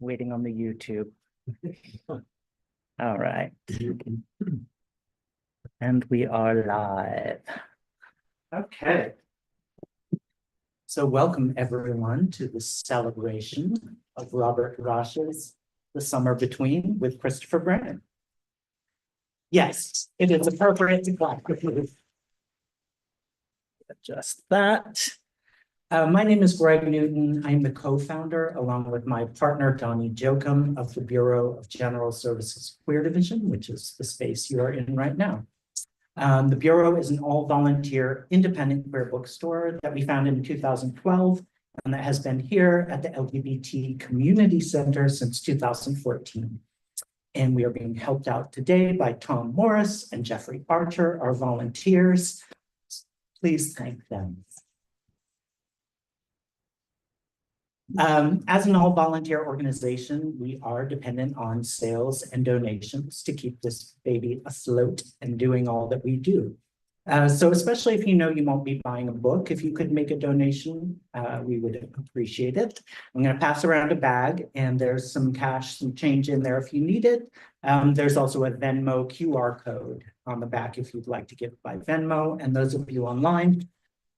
Waiting on the YouTube. All right. And we are live. Okay. So welcome everyone to the celebration of Robert Raasch's The Summer Between with Christopher Bram. Yes, it is appropriate to clap. Adjust that. My name is Greg Newton. I'm the co-founder, along with my partner, Donnie Jokum, of the Bureau of General Services Queer Division, which is the space you are in right now. The Bureau is an all-volunteer independent queer bookstore that we founded in 2012, and that has been here at the LGBT Community Center since 2014. And we are being helped out today by Tom Morris and Jeffrey Archer, our volunteers. Please thank them. As an all-volunteer organization, we are dependent on sales and donations to keep this baby afloat and doing all that we do. So especially if you know you won't be buying a book, if you could make a donation, we would appreciate it. I'm going to pass around a bag, and there's some cash, some change in there if you need it. There's also a Venmo QR code on the back if you'd like to give by Venmo, and those of you online,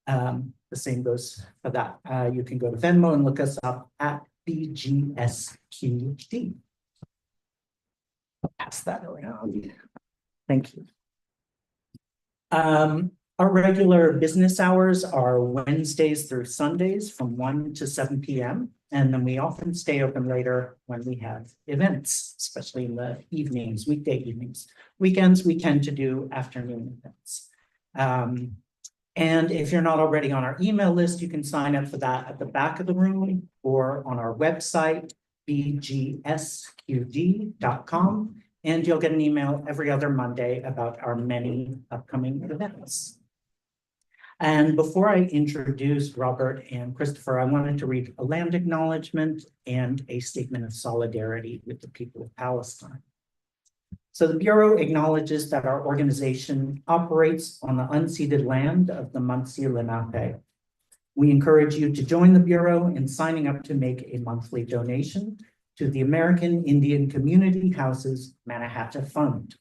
the same goes for that. You can go to Venmo and look us up at BGSQD. I'll pass that around. Thank you. Our regular business hours are Wednesdays through Sundays from 1 to 7 p.m. And then we often stay open later when we have events, especially in the evenings, weekday evenings. Weekends, we tend to do afternoon events. And if you're not already on our email list, you can sign up for that at the back of the room or on our website, bgsqd.com. And you'll get an email every other Monday about our many upcoming events. And before I introduce Robert and Christopher, I wanted to read a land acknowledgement and a statement of solidarity with the people of Palestine. So the Bureau acknowledges that our organization operates on the unceded land of the Munsee Lenape. We encourage you to join the Bureau in signing up to make a monthly donation to the American Indian Community Houses Mannahatta Fund.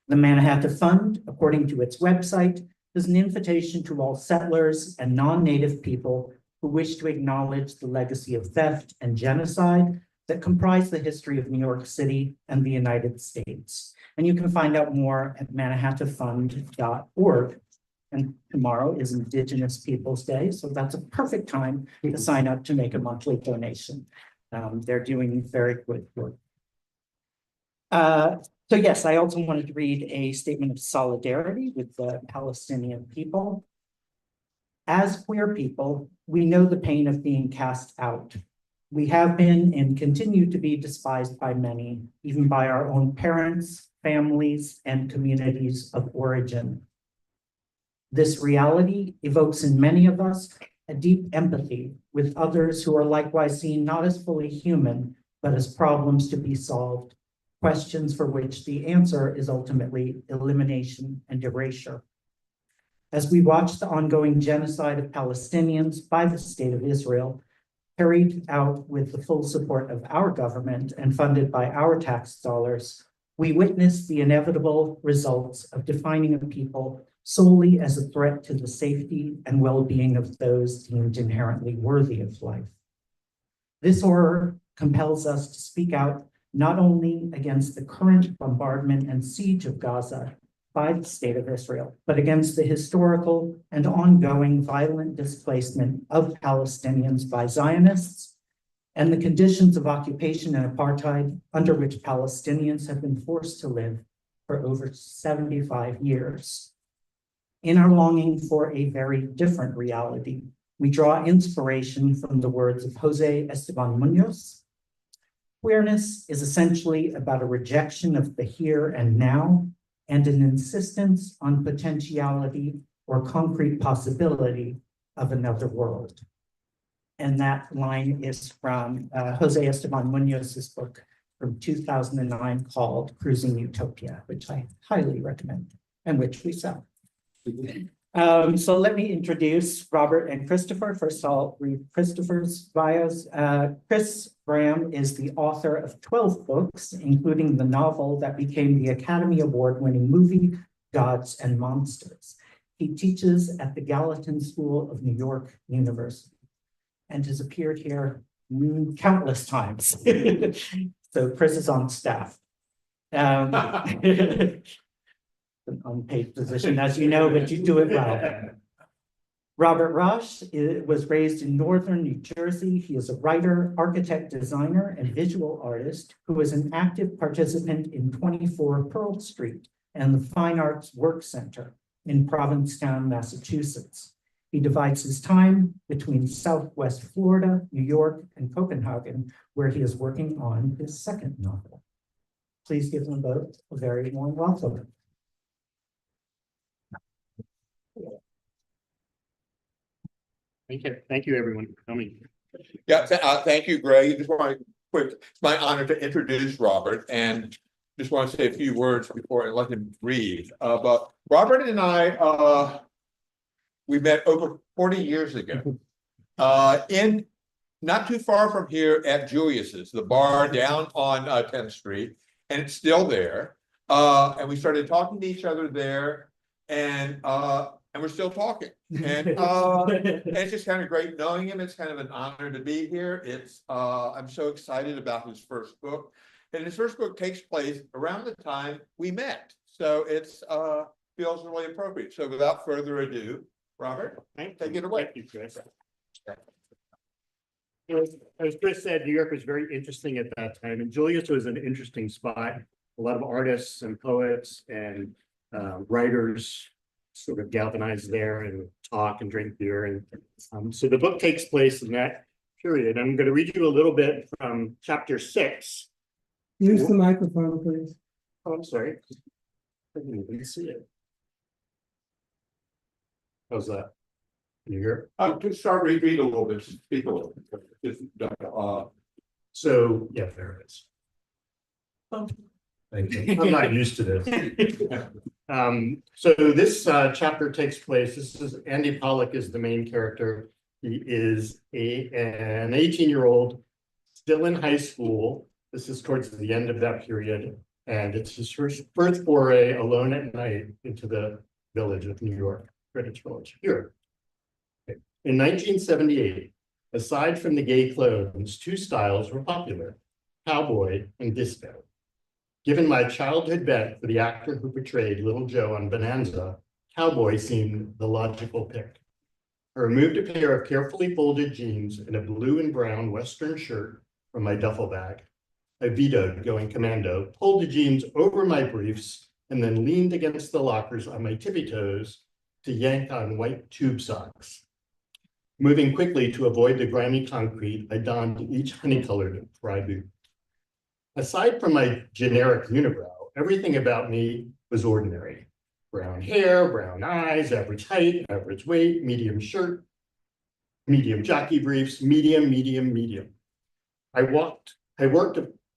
The Mannahatta Fund, according to its website, is an invitation to all settlers and non-native people who wish to acknowledge the legacy of theft and genocide that comprise the history of New York City and the United States. And you can find out more at mannahattafund.org. And tomorrow is Indigenous Peoples Day, so that's a perfect time to sign up to make a monthly donation. They're doing very good work. So yes, I also wanted to read a statement of solidarity with the Palestinian people. As queer people, we know the pain of being cast out. We have been and continue to be despised by many, even by our own parents, families, and communities of origin. This reality evokes in many of us a deep empathy with others who are likewise seen not as fully human, but as problems to be solved, questions for which the answer is ultimately elimination and erasure. As we watch the ongoing genocide of Palestinians by the State of Israel, carried out with the full support of our government and funded by our tax dollars, we witness the inevitable results of defining a people solely as a threat to the safety and well-being of those deemed inherently worthy of life. This horror compels us to speak out not only against the current bombardment and siege of Gaza by the State of Israel, but against the historical and ongoing violent displacement of Palestinians by Zionists and the conditions of occupation and apartheid under which Palestinians have been forced to live for over 75 years. In our longing for a very different reality, we draw inspiration from the words of Jose Esteban Munoz. Queerness is essentially about a rejection of the here and now and an insistence on potentiality or concrete possibility of another world. And that line is from Jose Esteban Munoz's book from 2009 called Cruising Utopia, which I highly recommend. and which we sell. So let me introduce Robert and Christopher. First, I'll read Christopher's bios. Chris Bram is the author of 12 books, including the novel that became the Academy Award-winning movie, Gods and Monsters. He teaches at the Gallatin School of New York University and has appeared here countless times. So Chris is on staff. An unpaid position, as you know, but you do it well. Robert Raasch was raised in northern New Jersey. He is a writer, architect, designer, and visual artist who is an active participant in 24 Pearl Street and the Fine Arts Work Center in Provincetown, Massachusetts. He divides his time between Southwest Florida, New York, and Copenhagen, where he is working on his second novel. Please give them both a very warm welcome. Thank you, everyone, for coming. Yeah, thank you, Greg. Just want to quick, it's my honor to introduce Robert, and just want to say a few words before I let him read. But Robert and I, we met over 40 years ago, in not too far from here at Julius's, the bar down on 10th Street, and it's still there. And we started talking to each other there, and we're still talking. And it's just kind of great knowing him. It's kind of an honor to be here. It's I'm so excited about his first book. And his first book takes place around the time we met. So it's feels really appropriate. So without further ado, Robert, take it away. Thank you, Chris. As Chris said, New York was very interesting at that time, and Julius was an interesting spot. A lot of artists and poets and writers sort of galvanized there and talk and drink beer. And so the book takes place in that period. I'm going to read you a little bit from chapter 6. Use the microphone, please. Oh, I'm sorry. I didn't even see it. How's that? Can you hear? Just start read a little bit, speak a little bit. So, yeah, there it is. Thank you. I'm not used to this. So this chapter takes place. This is Andy Pollock is the main character. He is an 18-year-old still in high school. This is towards the end of that period, and it's his first foray alone at night into the village of New York, Greenwich Village. Here, in 1978, aside from the gay clones, two styles were popular: cowboy and disco. Given my childhood bent for the actor who portrayed Little Joe on Bonanza, cowboy seemed the logical pick. I removed a pair of carefully folded jeans and a blue and brown Western shirt from my duffel bag. I vetoed going commando, pulled the jeans over my briefs, and then leaned against the lockers on my tippy toes to yank on white tube socks. Moving quickly to avoid the grimy concrete, I donned each honey-colored fry boot. Aside from my generic unibrow, everything about me was ordinary. Brown hair, brown eyes, average height, average weight, medium shirt, medium jockey briefs, medium. I worked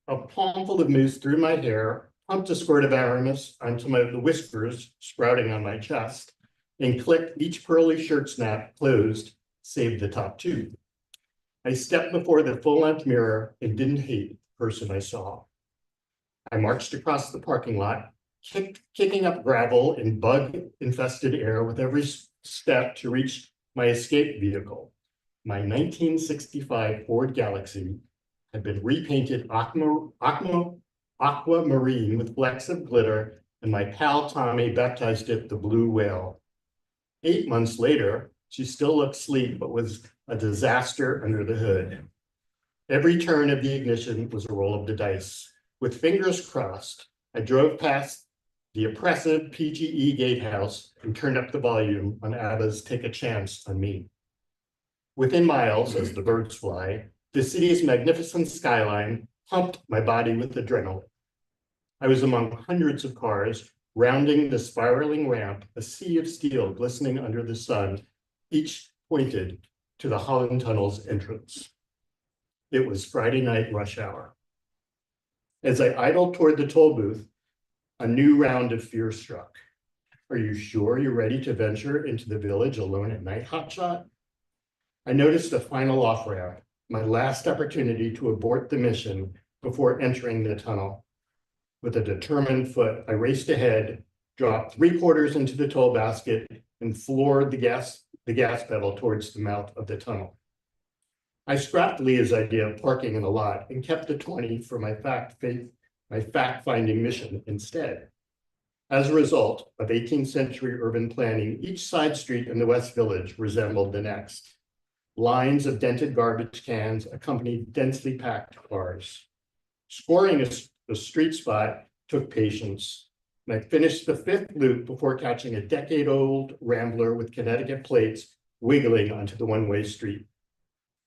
a palmful of mousse through my hair, pumped a squirt of Aramis onto the whiskers sprouting on my chest, and clicked each pearly shirt snap closed, save the top two. I stepped before the full-length mirror and didn't hate the person I saw. I marched across the parking lot, kicking up gravel in bug-infested air with every step to reach my escape vehicle. My 1965 Ford Galaxy had been repainted aquamarine with flecks of glitter, and my pal Tommy baptized it the Blue Whale. 8 months later, she still looked sleek, but was a disaster under the hood. Every turn of the ignition was a roll of the dice. With fingers crossed, I drove past the oppressive PGE gatehouse and turned up the volume on ABBA's Take a Chance on Me. Within miles, as the birds fly, the city's magnificent skyline pumped my body with adrenaline. I was among hundreds of cars rounding the spiraling ramp, a sea of steel glistening under the sun, each pointed to the Holland Tunnel's entrance. It was Friday night rush hour. As I idled toward the toll booth, a new round of fear struck. Are you sure you're ready to venture into the village alone at night, hotshot? I noticed a final off-ramp, my last opportunity to abort the mission before entering the tunnel. With a determined foot, I raced ahead, dropped 3/4 into the toll basket, and floored the gas pedal towards the mouth of the tunnel. I scrapped Leah's idea of parking in the lot and kept the 20 for my fact-finding mission instead. As a result of 18th century urban planning, each side street in the West Village resembled the next. Lines of dented garbage cans accompanied densely packed cars. Scoring a street spot took patience, and I finished the 5th loop before catching a decade-old Rambler with Connecticut plates wiggling onto the one-way street.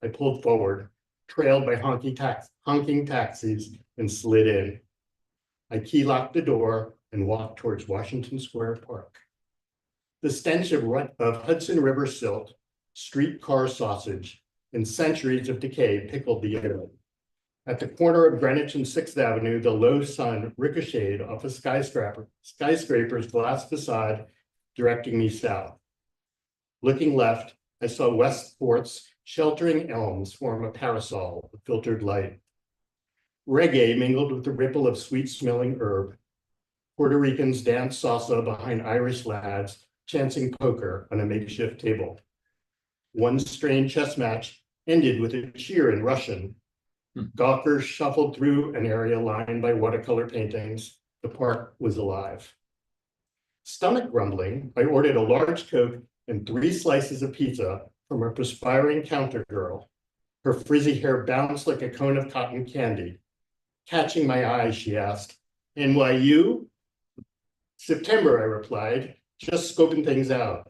I pulled forward, trailed by honking taxis, and slid in. I key-locked the door and walked towards Washington Square Park. The stench of Hudson River silt, streetcar sausage, and centuries of decay pickled the air. At the corner of Greenwich and 6th Avenue, the low sun ricocheted off a skyscraper's glass facade, directing me south. Looking left, I saw Westport's sheltering elms form a parasol of filtered light. Reggae mingled with the ripple of sweet-smelling herb. Puerto Ricans danced salsa behind Irish lads, chancing poker on a makeshift table. One strained chess match ended with a cheer in Russian. Gawkers shuffled through an area lined by watercolor paintings. The park was alive. Stomach grumbling, I ordered a large Coke and 3 slices of pizza from a perspiring counter girl. Her frizzy hair bounced like a cone of cotton candy. Catching my eye, she asked, "NYU?" "September," I replied, "just scoping things out."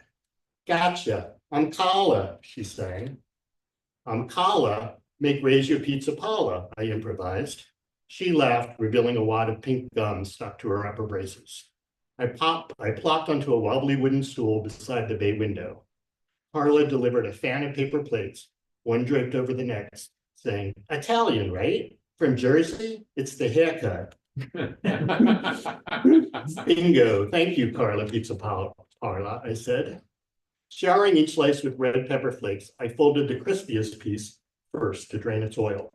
"Gotcha, I'm Kala," she sang. "I'm Kala, make raise your pizza Paula," I improvised. She laughed, revealing a wad of pink gum stuck to her upper braces. I plopped onto a wobbly wooden stool beside the bay window. Carla delivered a fan of paper plates, one draped over the next, saying, "Italian, right? From Jersey? It's the haircut." "Bingo, thank you, Carla Pizza Parla," I said. Showering each slice with red pepper flakes, I folded the crispiest piece first to drain its oil.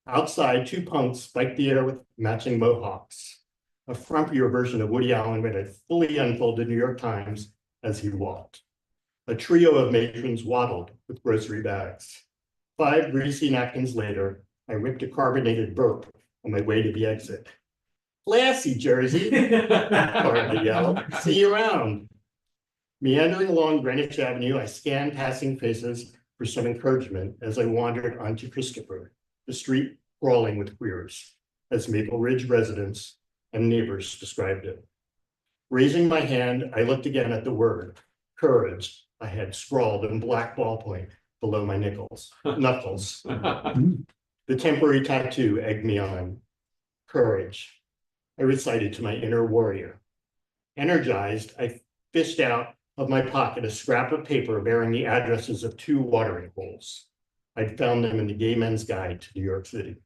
Outside, 2 punks spiked the air with matching mohawks. A frumpier version of Woody Allen read a fully unfolded New York Times as he walked. A trio of matrons waddled with grocery bags. 5 greasy napkins later, I ripped a carbonated burp on my way to the exit. "Classy, Jersey," Carla yelled. "See you around." Meandering along Greenwich Avenue, I scanned passing faces for some encouragement as I wandered onto Christopher, the street crawling with queers, as Maple Ridge residents and neighbors described it. Raising my hand, I looked again at the word, courage, I had scrawled in black ballpoint below my knuckles. The temporary tattoo egged me on. Courage, I recited to my inner warrior. Energized, I fished out of my pocket a scrap of paper bearing the addresses of 2 watering holes. I'd found them in the Gay Men's Guide to New York City.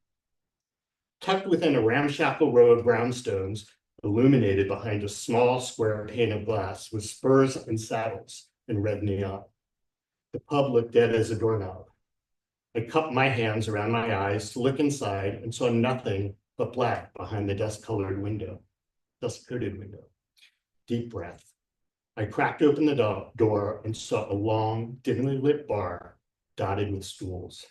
Tucked within a ramshackle row of brownstones, illuminated behind a small square pane of glass with spurs and saddles in red neon. The pub looked dead as a doorknob. I cupped my hands around my eyes to look inside and saw nothing but black behind the dust-coated window. Deep breath. I cracked open the door and saw a long, dimly lit bar dotted with stools.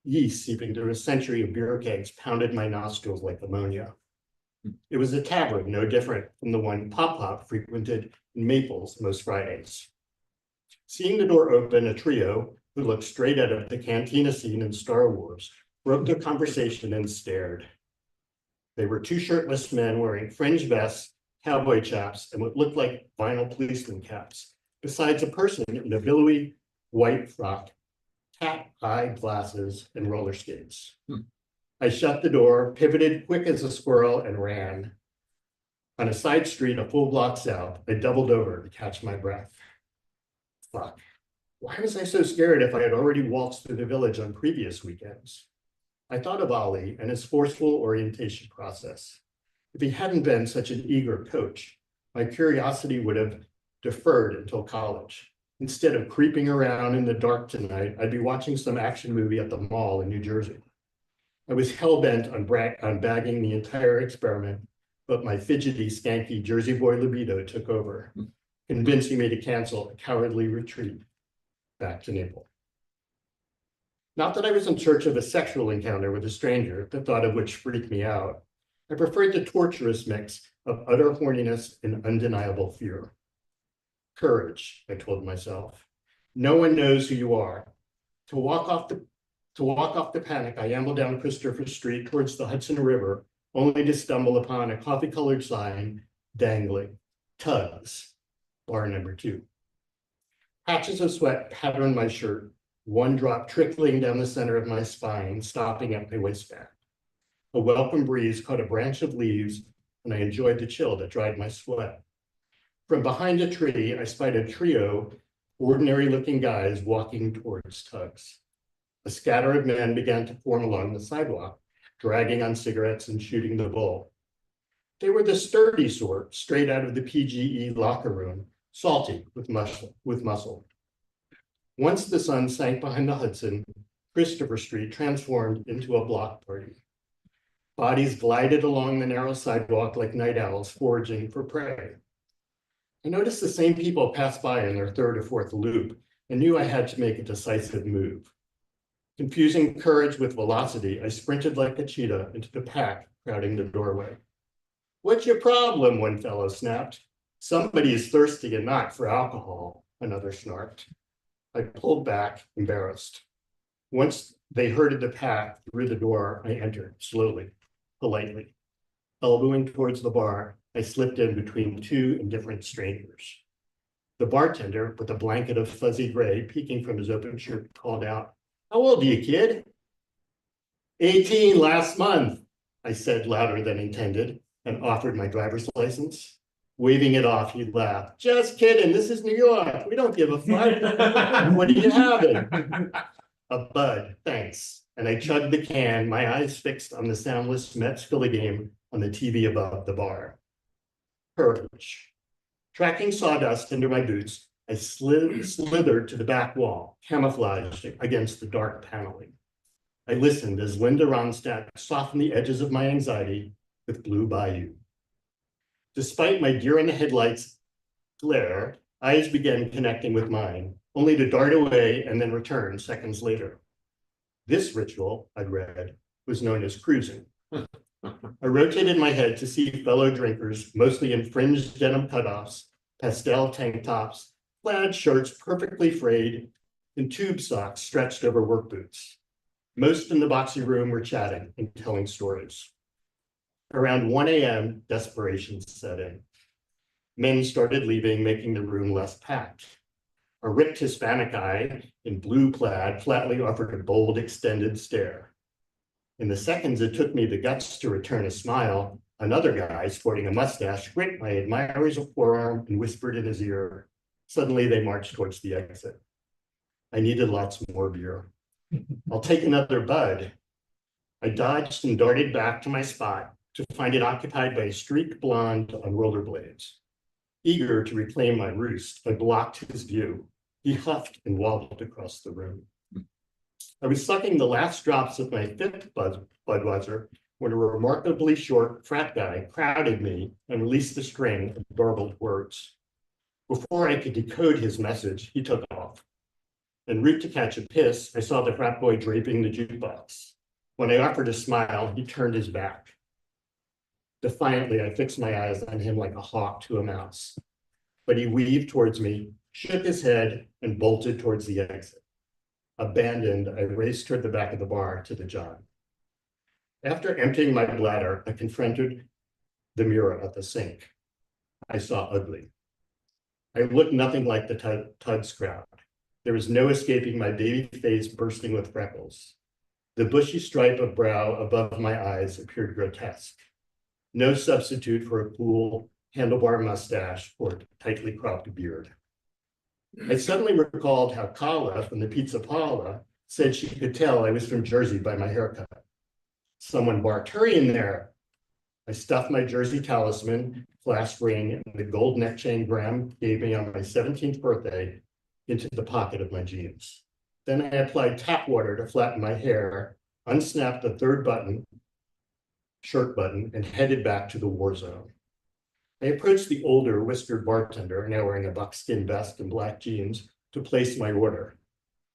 Yeast seeping through a century of beer kegs pounded my nostrils like ammonia. It was a tavern no different from the one Pop frequented in Maples most Fridays. Seeing the door open, a trio who looked straight out of the cantina scene in Star Wars broke their conversation and stared. They were 2 shirtless men wearing fringe vests, cowboy chaps, and what looked like vinyl policeman caps, besides a person in a billowy white frock, cat-eye glasses, and roller skates. I shut the door, pivoted quick as a squirrel, and ran. On a side street a full block south, I doubled over to catch my breath. Fuck. Why was I so scared if I had already waltzed through the village on previous weekends? I thought of Ollie and his forceful orientation process. If he hadn't been such an eager coach, My curiosity would have deferred until college. Instead of creeping around in the dark tonight, I'd be watching some action movie at the mall in New Jersey. I was hell-bent on bagging the entire experiment, but my fidgety, skanky Jersey boy libido took over, convincing me to cancel a cowardly retreat back to Naples. Not that I was in search of a sexual encounter with a stranger, the thought of which freaked me out. I preferred the torturous mix of utter horniness and undeniable fear. Courage, I told myself. No one knows who you are. To walk off the panic, I ambled down Christopher Street towards the Hudson River, only to stumble upon a coffee-colored sign dangling, Tugs, bar number 2. Patches of sweat patterned my shirt, one drop trickling down the center of my spine, stopping at my waistband. A welcome breeze caught a branch of leaves, and I enjoyed the chill that dried my sweat. From behind a tree, I spied a trio, ordinary-looking guys walking towards Tugs. A scatter of men began to form along the sidewalk, dragging on cigarettes and shooting the bull. They were the sturdy sort, straight out of the PGE locker room, salty with muscle. Once the sun sank behind the Hudson, Christopher Street transformed into a block party. Bodies glided along the narrow sidewalk like night owls foraging for prey. I noticed the same people pass by in their third or fourth loop and knew I had to make a decisive move. Confusing courage with velocity, I sprinted like a cheetah into the pack crowding the doorway. "What's your problem?" one fellow snapped. "Somebody is thirsty and not for alcohol," another snarked. I pulled back, embarrassed. Once they herded the pack through the door, I entered slowly, politely. Elbowing towards the bar, I slipped in between two indifferent strangers. The bartender, with a blanket of fuzzy gray peeking from his open shirt, called out, "How old are you, kid?" 18 last month, I said louder than intended, and offered my driver's license. Waving it off, he laughed. "Just kidding, this is New York. We don't give a fuck." "What are you having?" "A Bud, thanks." And I chugged the can, my eyes fixed on the soundless Mets-Philly game on the TV above the bar. Courage. Tracking sawdust into my boots, I slithered to the back wall, camouflaged against the dark paneling. I listened as Linda Ronstadt softened the edges of my anxiety with Blue Bayou. Despite my deer in the headlights glare, eyes began connecting with mine, only to dart away and then return seconds later. This ritual, I'd read, was known as cruising. I rotated my head to see fellow drinkers, mostly in fringed denim cutoffs, pastel tank tops, plaid shirts perfectly frayed, and tube socks stretched over work boots. Most in the boxy room were chatting and telling stories. Around 1 a.m., desperation set in. Men started leaving, making the room less packed. A ripped Hispanic guy in blue plaid flatly offered a bold, extended stare. In the seconds it took me the guts to return a smile, another guy sporting a mustache gripped my admirer's forearm and whispered in his ear. Suddenly they marched towards the exit. I needed lots more beer. "I'll take another Bud." I dodged and darted back to my spot to find it occupied by a streaked blonde on rollerblades. Eager to reclaim my roost, I blocked his view. He huffed and wobbled across the room. I was sucking the last drops of my fifth Budweiser when a remarkably short frat guy crowded me and released a string of garbled words. Before I could decode his message, he took off. En route to catch a piss, I saw the frat boy draping the jukebox. When I offered a smile, he turned his back. Defiantly, I fixed my eyes on him like a hawk to a mouse. But he weaved towards me, shook his head, and bolted towards the exit. Abandoned, I raced toward the back of the bar to the john. After emptying my bladder, I confronted the mirror at the sink. I saw ugly. I looked nothing like the Tuds crowd. There was no escaping my baby face bursting with freckles. The bushy stripe of brow above my eyes appeared grotesque. No substitute for a cool, handlebar mustache or tightly cropped beard. I suddenly recalled how Kala from the Pizza Paula said she could tell I was from Jersey by my haircut. Someone barked, "Hurry in there." I stuffed my Jersey talisman, clasp ring, and the gold neck chain Bram gave me on my 17th birthday into the pocket of my jeans. Then I applied tap water to flatten my hair, unsnapped the third button, shirt button, and headed back to the war zone. I approached the older whiskered bartender, now wearing a buckskin vest and black jeans, to place my order.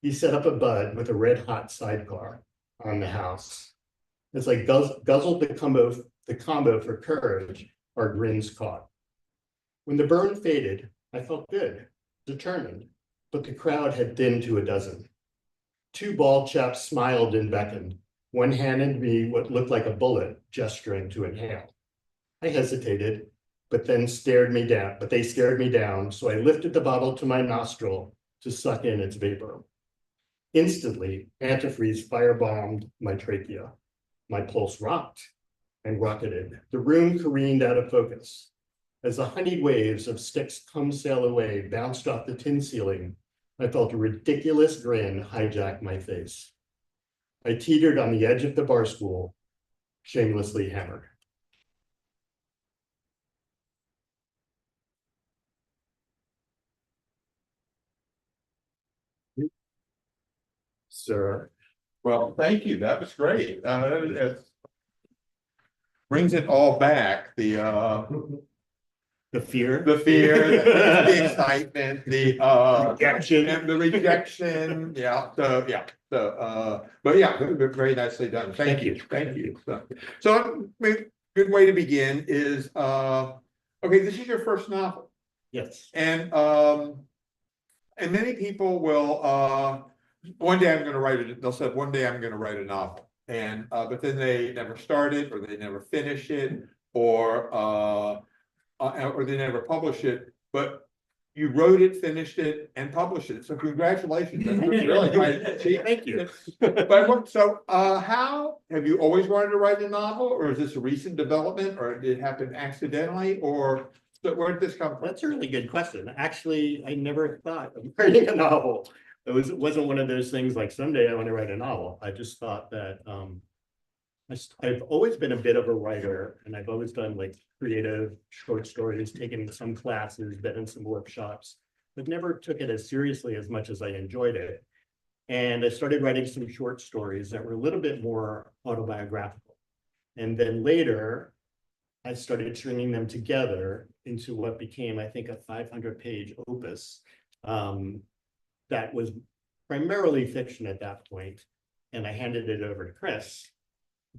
He set up a bud with a red hot sidecar on the house. As I guzzled the combo for courage, our grins caught. When the burn faded, I felt good, determined, but the crowd had thinned to a dozen. Two bald chaps smiled and beckoned. One handed me what looked like a bullet, gesturing to inhale. I hesitated, but they stared me down, so I lifted the bottle to my nostril to suck in its vapor. Instantly, antifreeze firebombed my trachea. My pulse rocked and rocketed. The room careened out of focus. As the honeyed waves of sticks come sail away, bounced off the tin ceiling, I felt a ridiculous grin hijack my face. I teetered on the edge of the bar stool, shamelessly hammered. Sir. Well, thank you. That was great. It brings it all back. The fear. The excitement, Rejection. and the rejection. Yeah. But yeah, very nicely done. Thank you. Thank you. So, good way to begin is okay. This is your first novel, Yes. and many people will. One day I'm going to write it. They'll say one day I'm going to write a novel, and but then they never start it, or they never finish it, or they never publish it. But you wrote it, finished it, and published it. So congratulations! That's really nice. Thank you. But so, how have you always wanted to write a novel, or is this a recent development, or did it happen accidentally, or where did this come from? That's a really good question. Actually, I never thought of writing a novel. It wasn't one of those things like someday I want to write a novel. I just thought that I've always been a bit of a writer, and I've always done like creative short stories, taken some classes, been in some workshops, but never took it as seriously as much as I enjoyed it. And I started writing some short stories that were a little bit more autobiographical. And then later, I started stringing them together into what became, I think, a 500-page opus. That was primarily fiction at that point. And I handed it over to Chris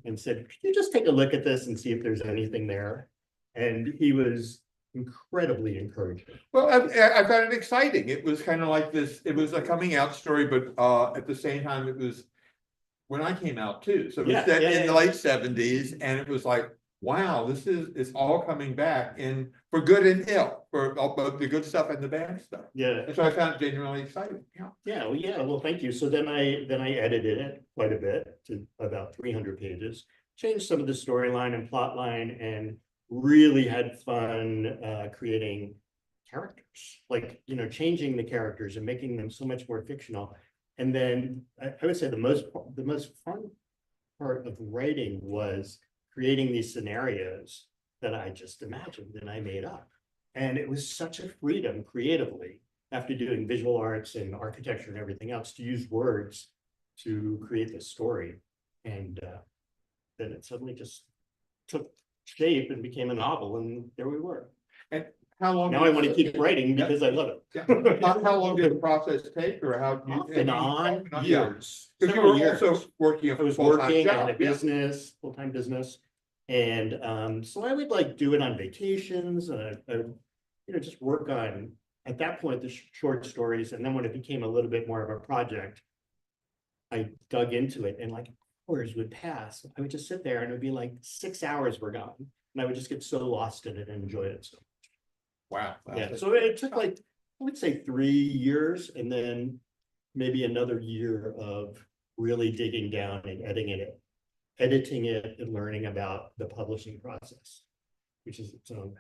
and said, could you just take a look at this and see if there's anything there? And he was incredibly encouraging. Well, I found it exciting. It was kind of like this, it was a coming out story, but at the same time, it was when I came out too. So it was set in the late 70s, and it was like, wow, it's all coming back in for good and ill, for both the good stuff and the bad stuff. Yeah. And so I found it genuinely exciting. Yeah. Well, thank you. So then I edited it quite a bit to about 300 pages, changed some of the storyline and plot line, and really had fun creating characters, like, changing the characters and making them so much more fictional. And then I would say the most fun part of writing was creating these scenarios that I just imagined and I made up. And it was such a freedom creatively, after doing visual arts and architecture and everything else, to use words to create this story. And then it suddenly just took shape and became a novel, and there we were. And how long? Now I want to keep writing because I love it. Yeah. How long did the process take, or how? Off and on years. Because you Several were years. also working a I was full-time working job. at a business, full-time business. And so I would like do it on vacations, and I just work on, at that point, the short stories. And then when it became a little bit more of a project, I dug into it, and like hours would pass. I would just sit there and it would be like 6 hours were gone. And I would just get so lost in it and enjoy it. So Wow. yeah, so it took like, I would say 3 years, and then maybe another year of really digging down and editing it and learning about the publishing process, which is its own.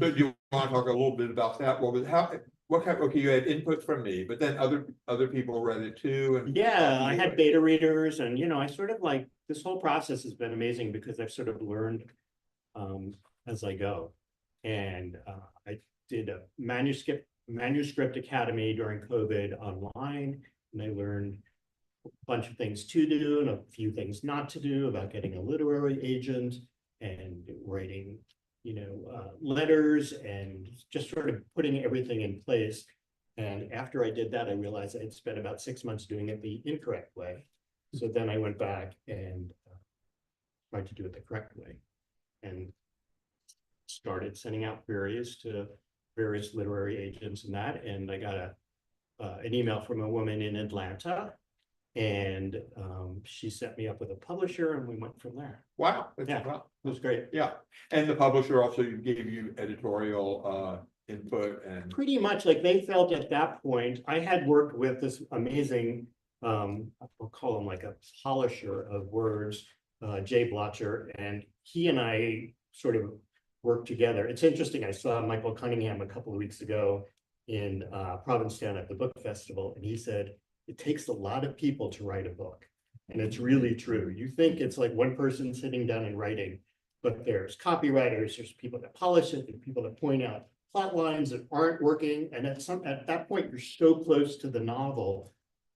So you want to talk a little bit about that? What kind, okay, you had input from me, but then other people read it too. And yeah, I had beta readers, and I sort of like, this whole process has been amazing because I've sort of learned as I go. And I did a manuscript academy during COVID online, and I learned a bunch of things to do and a few things not to do about getting a literary agent and writing, letters and just sort of putting everything in place. And after I did that, I realized I had spent about 6 months doing it the incorrect way. So then I went back and tried to do it the correct way and started sending out queries to various literary agents and that. And I got an email from a woman in Atlanta, and she set me up with a publisher, and we went from there. Wow. Yeah. Wow. It was great. Yeah, and the publisher also gave you editorial input and. Pretty much, like, they felt at that point, I had worked with this amazing, we'll call him like a polisher of words, Jay Blotcher, and he and I sort of worked together. It's interesting, I saw Michael Cunningham a couple of weeks ago in Provincetown at the book festival, and he said, it takes a lot of people to write a book. And it's really true. You think it's like one person sitting down and writing, but there's copywriters, there's people that polish it, there's people that point out plot lines that aren't working. And at that point, you're so close to the novel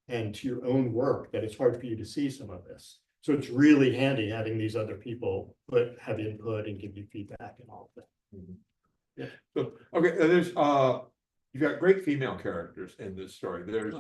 and to your own work that it's hard for you to see some of this. So it's really handy having these other people have input and give you feedback and all of that. Mhm. Yeah. So, okay, there's, you've got great female characters in this story. There's,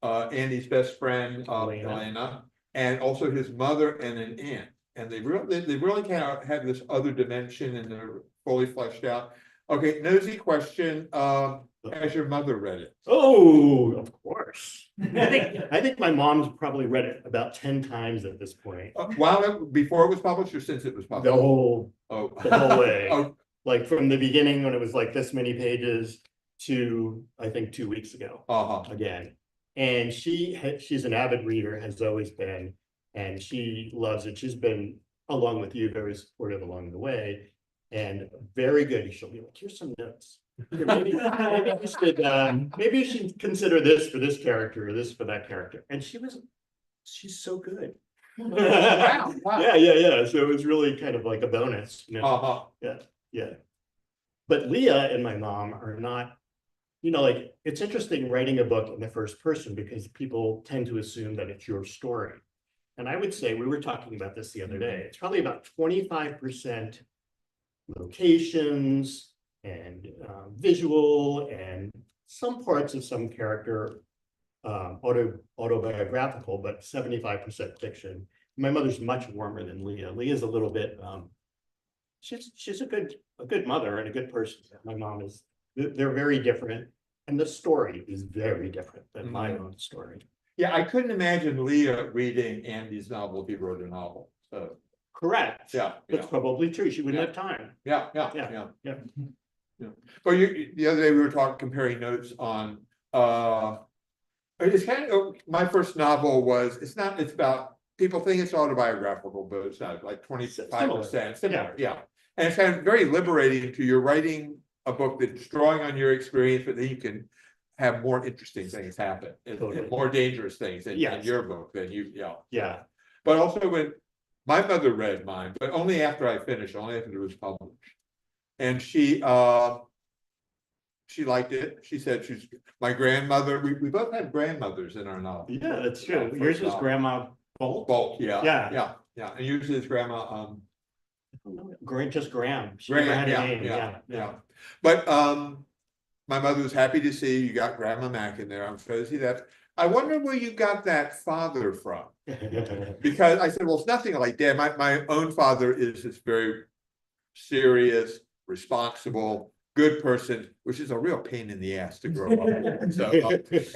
Andy's best friend, Elena, and also his mother and an aunt. And they really kind of have this other dimension, and they're fully fleshed out. Okay, nosy question, has your mother read it? Oh, of course. I think my mom's probably read it about 10 times at this point. Before it was published or since it was published? The whole way. Oh. Like from the beginning when it was like this many pages to, I think, 2 weeks ago. Again. And she's an avid reader, has always been, and she loves it. She's been, along with you, very supportive along the way, and very good. She'll be like, here's some notes. Here, maybe you should consider this for this character or this for that character. And she's so good. Wow. Yeah. So it was really kind of like a bonus. Yeah. But Leah and my mom are not, like, it's interesting writing a book in the first person because people tend to assume that it's your story. And I would say, we were talking about this the other day, it's probably about 25% locations and visual and some parts of some character autobiographical, but 75% fiction. My mother's much warmer than Leah. Leah's a little bit, she's a good mother and a good person. My mom is, they're very different. And the story is very different than my own story. Yeah, I couldn't imagine Leah reading Andy's novel if he wrote a novel. So correct. Yeah, that's probably true. She wouldn't have time. Yeah. Well, the other day we were comparing notes on. It's kind of my first novel was. It's about people think it's autobiographical, but it's not. Like 25%. Similar. Yeah, and it's kind of very liberating to you're writing a book that's drawing on your experience, but then you can have more interesting things happen and more dangerous things in your book than you. Yeah. But also when my mother read mine, but only after I finished, only after it was published, and she liked it. She said she's my grandmother. We both had grandmothers in our novel. Yeah, that's true. Yours was Grandma Bolt. Bolt, yeah. And usually it's Grandma. Just Graham. She Graham, never had a name. Yeah. But my mother was happy to see you got Grandma Mac in there. I'm supposed to see that. I wonder where you got that father from. Because I said, well, it's nothing like Dad. My own father is this very serious, responsible, good person, which is a real pain in the ass to grow up with. So,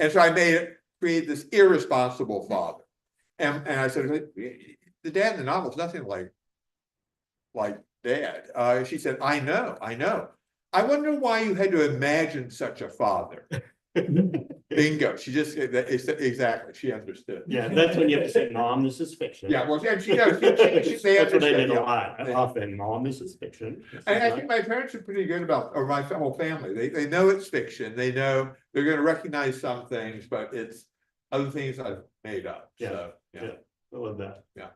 and so I create this irresponsible father. And I said, the dad in the novel is nothing like Dad. She said, I know. I wonder why you had to imagine such a father. Bingo. She just exactly. She understood. Yeah, that's when you have to say, Mom, this is fiction. Yeah, well, she knows. That's what I did a lot. Often, Mom, this is fiction. And I think my parents are pretty good or my whole family. They know it's fiction. They know they're going to recognize some things, but it's other things I've made up. I love that. Yeah.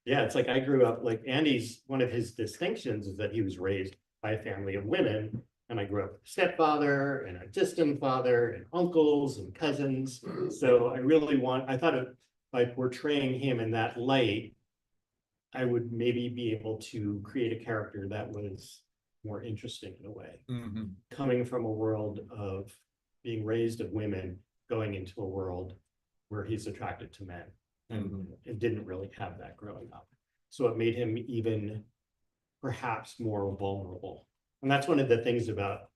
Yeah, it's like I grew up, like Andy's, one of his distinctions is that he was raised by a family of women. And I grew up with a stepfather and a distant father and uncles and cousins. So I thought of by portraying him in that light, I would maybe be able to create a character that was more interesting in a way, Mhm. coming from a world of being raised of women, going into a world where he's attracted to men. And it didn't really have that growing up. So it made him even perhaps more vulnerable. And that's one of the things about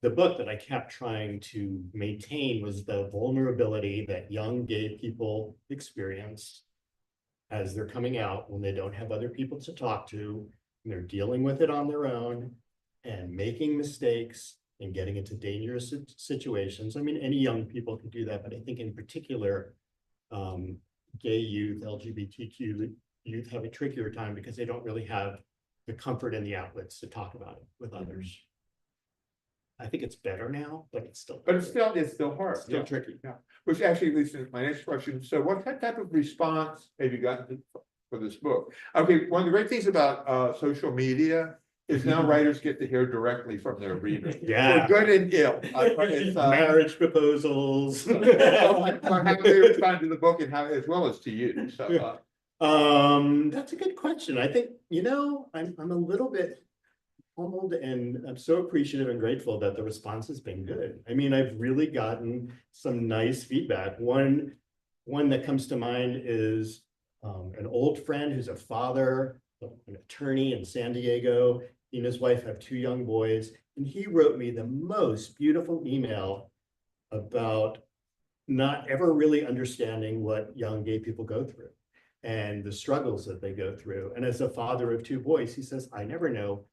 the book that I kept trying to maintain was the vulnerability that young gay people experience as they're coming out when they don't have other people to talk to, and they're dealing with it on their own and making mistakes and getting into dangerous situations. I mean, any young people can do that, but I think in particular, gay youth, LGBTQ youth have a trickier time because they don't really have the comfort and the outlets to talk about it with others. I think it's better now, but it's still. But it's still hard. Still Yeah. tricky. Yeah, which actually leads to my next question. So what type of response have you gotten for this book? Okay, one of the great things about social media is now writers get to hear directly from their readers. Yeah. For good and ill. It's, Marriage proposals. how they respond to the book and how, as well as to you. So That's a good question. I think, I'm a little bit humbled and I'm so appreciative and grateful that the response has been good. I mean, I've really gotten some nice feedback. One that comes to mind is an old friend who's a father, an attorney in San Diego. He and his wife have 2 young boys, and he wrote me the most beautiful email about not ever really understanding what young gay people go through and the struggles that they go through. And as a father of 2 boys, he says, I never know,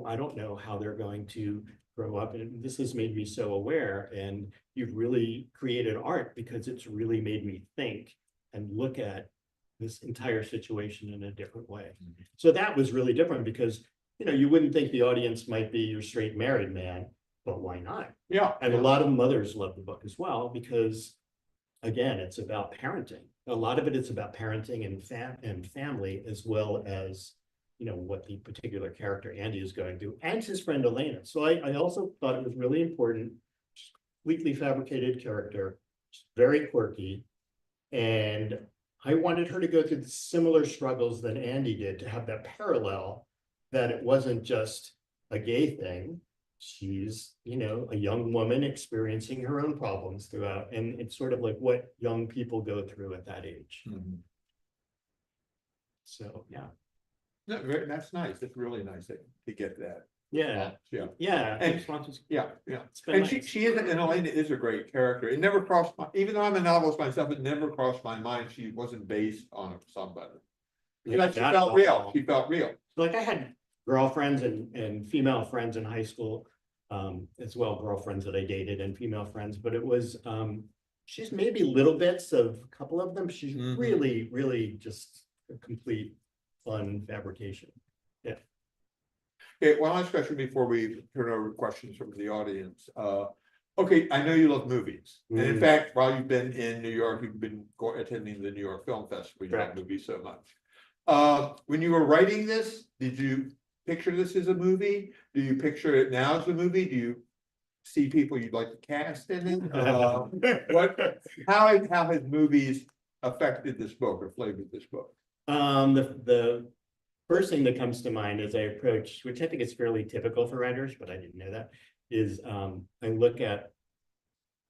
I don't know how they're going to grow up. And this has made me so aware. And you've really created art because it's really made me think and look at this entire situation in a different way. So that was really different because, you wouldn't think the audience might be your straight married man, but why not? yeah. And a lot of mothers love the book as well, because again, it's about parenting. A lot of it is about parenting and family, as well as, what the particular character Andy is going through, and his friend Elena. So I also thought it was really important, completely fabricated character, very quirky. And I wanted her to go through the similar struggles that Andy did, to have that parallel, that it wasn't just a gay thing. She's, a young woman experiencing her own problems throughout. And it's sort of like what young people go through at that age. So, yeah. No, that's nice. It's really nice to get that. Yeah. Yeah. Yeah. And yeah. And nice. she is, and Elena is a great character. It never crossed even though I'm a novelist myself, it never crossed my mind she wasn't based on somebody. Because she felt real. She felt real. Like I had girlfriends and female friends in high school, as well, girlfriends that I dated and female friends, but it was, she's maybe little bits of a couple of them. She's really, really just a complete fun fabrication. Yeah. Okay, one last question before we turn over questions from the audience. Okay, I know you love movies. And in fact, while you've been in New York, you've been attending the New York Film Festival. You love movies so much. When you were writing this, did you picture this as a movie? Do you picture it now as a movie? Do you see people you'd like to cast in it? How has movies affected this book or flavored this book? The first thing that comes to mind as I approach, which I think is fairly typical for writers, but I didn't know that, is I look at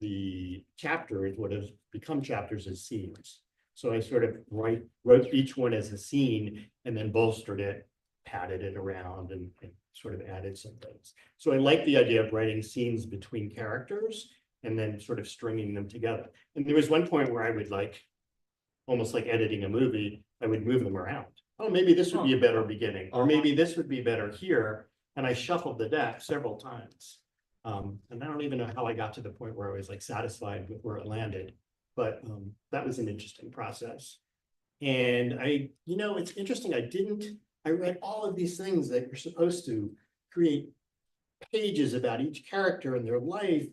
the chapters, what has become chapters, as scenes. So I sort of wrote each one as a scene and then bolstered it, padded it around, and sort of added some things. So I like the idea of writing scenes between characters and then sort of stringing them together. And there was one point where I would almost like editing a movie, I would move them around. Oh, maybe this would be a better beginning, or maybe this would be better here. And I shuffled the deck several times. And I don't even know how I got to the point where I was satisfied with where it landed, but that was an interesting process. And it's interesting. I read all of these things that you're supposed to create pages about each character and their life.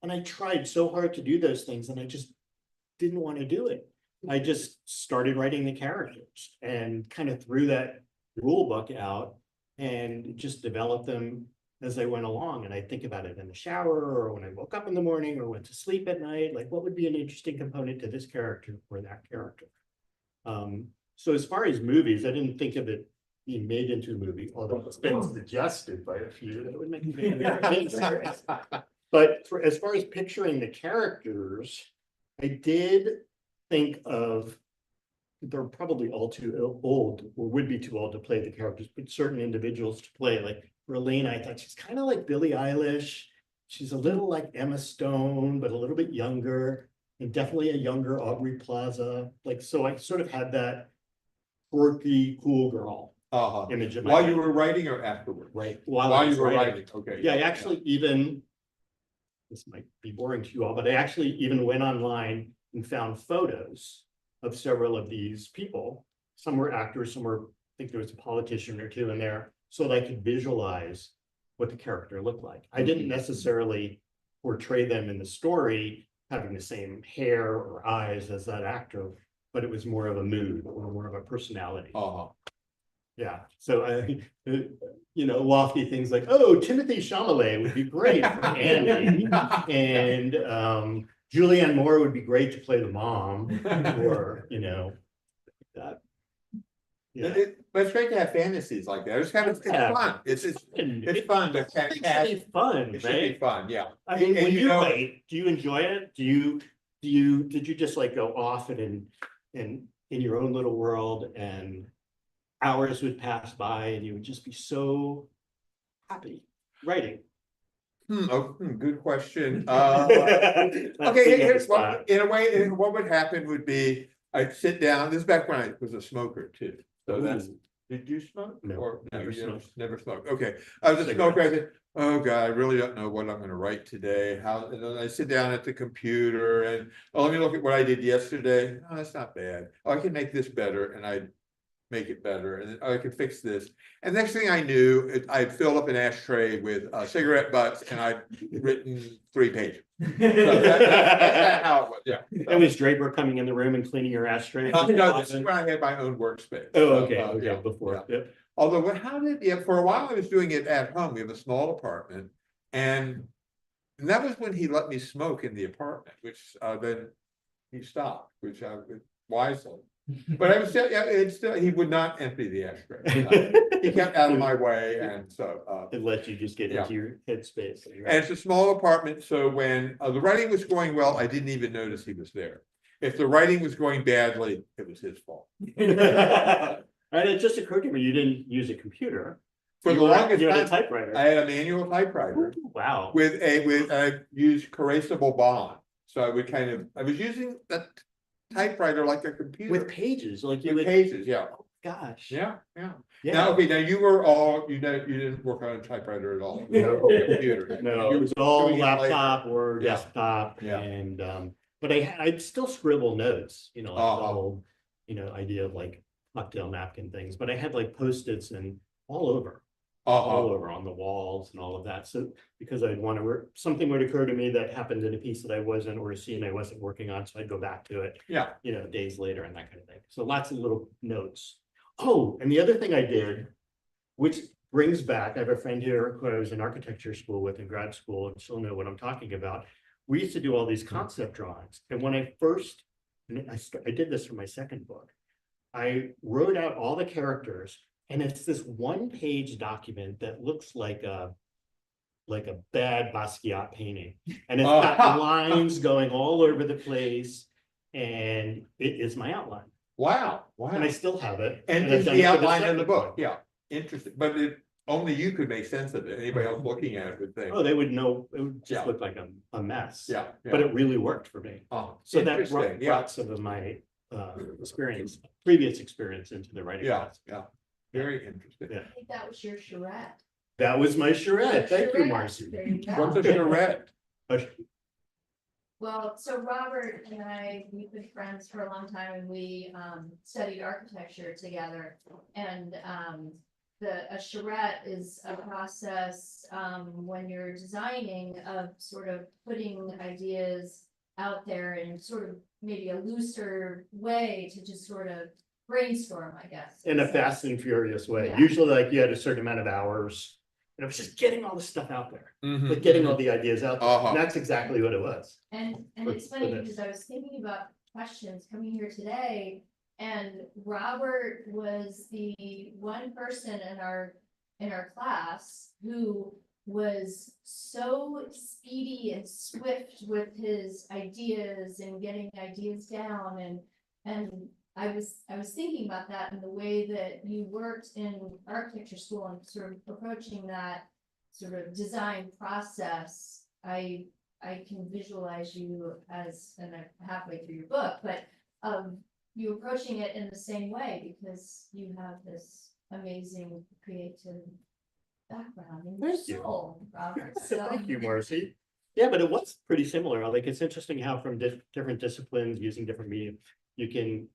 And I tried so hard to do those things, and I just didn't want to do it. I just started writing the characters and kind of threw that rule book out and just developed them as I went along. And I think about it in the shower or when I woke up in the morning or went to sleep at night, like what would be an interesting component to this character or that character. So as far as movies, I didn't think of it being made into a movie, although it's been suggested by a few that it would make a very series. But as far as picturing the characters, I did think of, they're probably all too old or would be too old to play the characters, but certain individuals to play. Like for Elaine, I thought she's kind of like Billie Eilish. She's a little like Emma Stone, but a little bit younger, and definitely a younger Aubrey Plaza. Like, so I sort of had that quirky, cool girl image of my While head. you were writing or afterwards? Right. While you were writing, okay. Yeah, I actually even, this might be boring to you all, but I actually even went online and found photos of several of these people. Some were actors, some were, I think there was a politician or two in there, so that I could visualize what the character looked like. I didn't necessarily portray them in the story having the same hair or eyes as that actor, but it was more of a mood or more of a personality. Yeah, so lofty things like, oh, Timothy Chalamet would be great for Andy, and Julianne Moore would be great to play the mom, or that. Yeah, But it's great to have fantasies like that. It's kind of, it's fun. It's fun to It should be fun, It should be right? fun, yeah. I mean, And when you you know- write, do you enjoy it? Did you just like go off and in your own little world, and hours would pass by and you would just be so happy writing? Good question. Not Okay, putting you on the here's spot. what, in a way, what would happen would be, I'd sit down, this is back when I was a smoker too. So that's, Ooh. did you smoke? No, Or never you smoked. never smoked, okay. I was a Cigarette. smoker, I said, oh God, I really don't know what I'm gonna write today. How, and then I sit down at the computer and, oh, let me look at what I did yesterday. Oh, that's not bad. Oh, I can make this better, and I'd make it better, and I could fix this. And next thing I knew, I'd filled up an ashtray with cigarette butts, and I'd written 3 pages. So that's how it was, yeah. And was Draper coming in the room and cleaning your ashtray? No, this is when I had my own workspace. Oh, So, okay, yeah, before. yeah. Yep. Although, for a while I was doing it at home. We have a small apartment, and that was when he let me smoke in the apartment, which then he stopped, which I wisely. But I was still, yeah, it's still, he would not empty the ashtray. He kept out of my way, and so. It let you just get Yeah. into your headspace. And it's a small apartment, so when the writing was going well, I didn't even notice he was there. If the writing was going badly, it was his fault. And it just occurred to me, you didn't use a computer. For the You longest had a time, typewriter. I had a manual typewriter Wow. I used erasable bond. So I was using that typewriter like a computer. With pages, like you With would, pages, yeah, gosh. yeah. Yeah. Now, okay, now you were all, you didn't work on a typewriter at all. No. Computer. No, You it was were all doing it later. laptop or Yeah. desktop, Yeah. and but I'd still scribble notes, like the whole, idea of like cocktail napkin things, but I had like Post-its and all over on the walls and all of that. So because I'd want to something would occur to me that happened in a piece that I wasn't, or a scene I wasn't working on, so I'd go back to it. Yeah. Days later and that kind of thing. So lots of little notes. Oh, and the other thing I did, which brings back, I have a friend here who I was in architecture school with in grad school, and she'll know what I'm talking about. We used to do all these concept drawings. And when I first, I did this for my second book, I wrote out all the characters, and it's this 1-page document that looks like a bad Basquiat painting. And it's got lines going all over the place, and it is my outline. Wow, And I still have it. And I've it's done the it for outline in the second book, one. yeah, interesting, but only you could make sense of it. Anybody else looking at it would think. Oh, they would know, it would just Yeah. look like a mess. Yeah. But it really worked for me. Oh, So that interesting, brought some of my previous experience into the writing yeah, process. yeah, very interesting. Yeah. I think that was your charrette. That was my charrette. Thank you, Charrette. Marcy. There you What's go. a charrette? Well, so Robert and I, we've been friends for a long time, and we studied architecture together. And a charrette is a process when you're designing of sort of putting ideas out there in sort of maybe a looser way to just sort of brainstorm, I guess. In a fast and furious way. Yeah. Usually like you had a certain amount of hours. And it was just getting all the stuff out there, Mhm, like getting mhm. all the ideas out there. Uh-huh. And that's exactly what it was. And For- it's for funny this. because I was thinking about questions coming here today, and Robert was the one person in our class who was so speedy and swift with his ideas and getting ideas down, and I was thinking about that and the way that you worked in architecture school and sort of approaching that sort of design process. I can visualize you as, and I'm halfway through your book, but you approaching it in the same way because you have this amazing creative background in your Thank you. soul, Robert. So Thank you, Marcy. Yeah, but it was pretty similar. Like, it's interesting how from different disciplines using different medium, you can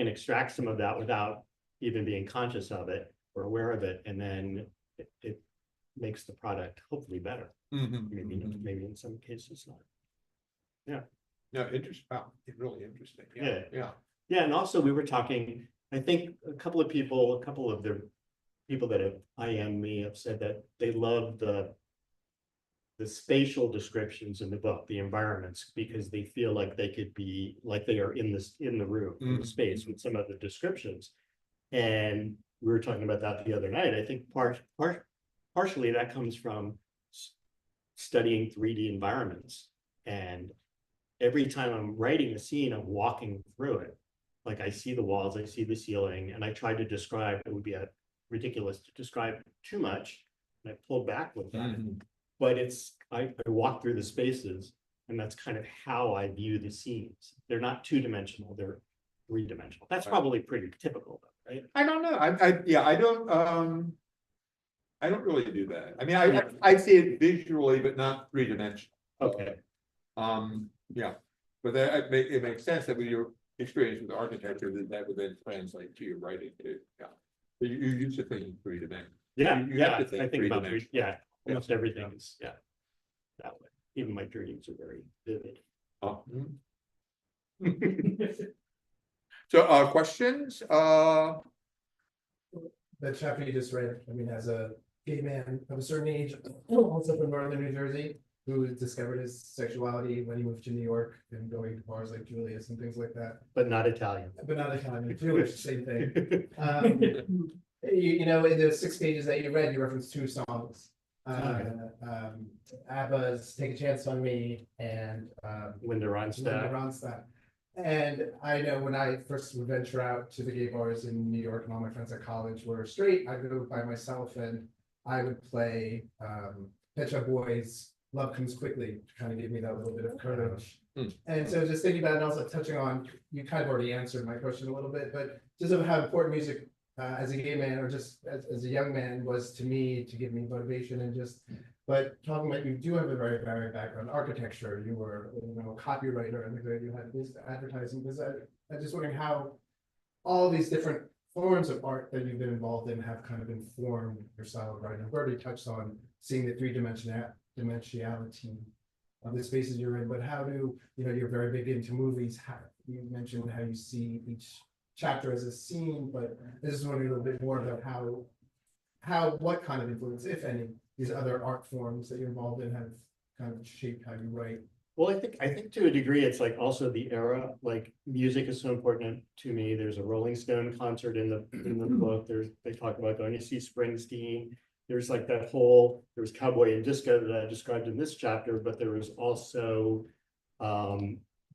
extract some of that without even being conscious of it or aware of it, and then it makes the product hopefully better. Mhm, Maybe, mhm. maybe in some cases not. No, interesting, wow, really interesting, yeah, Yeah. yeah. Yeah, and also we were talking, I think a couple of the people that have IM me have said that they love the spatial descriptions in the book, the environments, because they feel like they could be, like they are in the room, in the Mhm. space with some of the descriptions. And we were talking about that the other night. I think partially that comes from studying 3D environments. And every time I'm writing a scene, I'm walking through it. Like I see the walls, I see the ceiling, and I try to describe, it would be ridiculous to describe too much. And I pulled back with that. Mhm. But I walk through the spaces, and that's kind of how I view the scenes. They're not two-dimensional, they're three-dimensional. That's probably pretty typical, though, right? I don't know, yeah, I don't really do that. I mean, I see it visually, but not three-dimensional. Okay. Yeah, but it makes sense that with your experience with architecture, that would then translate to your writing too, yeah. But you're used to thinking three-dimensional. Yeah, You yeah, have to think I think about three-dimensional. yeah, almost Yeah. everything is, yeah, that way. Even my dreams are very vivid. Oh, So, questions, That chapter you just read, I mean, as a gay man of a certain age, also from northern New Jersey, who discovered his sexuality when he moved to New York and going to bars like Julius and things like that, But not Italian. but not Italian, Jewish, same thing. You know, in the 6 pages that you read, you referenced 2 songs. ABBA's Take a Chance on Me and Linda Linda Ronstadt. Ronstadt. And I know when I first would venture out to the gay bars in New York and all my friends at college were straight, I'd go by myself and I would play Pet Shop Boys' Love Comes Quickly to kind of give me that little bit of courage. And so just thinking about it and also touching on, you kind of already answered my question a little bit, but just of how important music as a gay man or just as a young man was to me to give me motivation and just, but talking about, you do have a very varied background, architecture, you were, you know, a copywriter, and you had this advertising, because I'm just wondering how all these different forms of art that you've been involved in have kind of informed your style of writing. I've already touched on seeing the dimensionality of the spaces you're in, but how do, you know, you're very big into movies, how, you mentioned how you see each chapter as a scene, but I just wondering a little bit more about what kind of influence, if any, these other art forms that you're involved in have kind of shaped how you write. Well, I think to a degree, it's like also the era, like music is so important to me. There's a Rolling Stone concert in the book. They talk about going to see Springsteen. There's like there was cowboy and disco that I described in this chapter, but there was also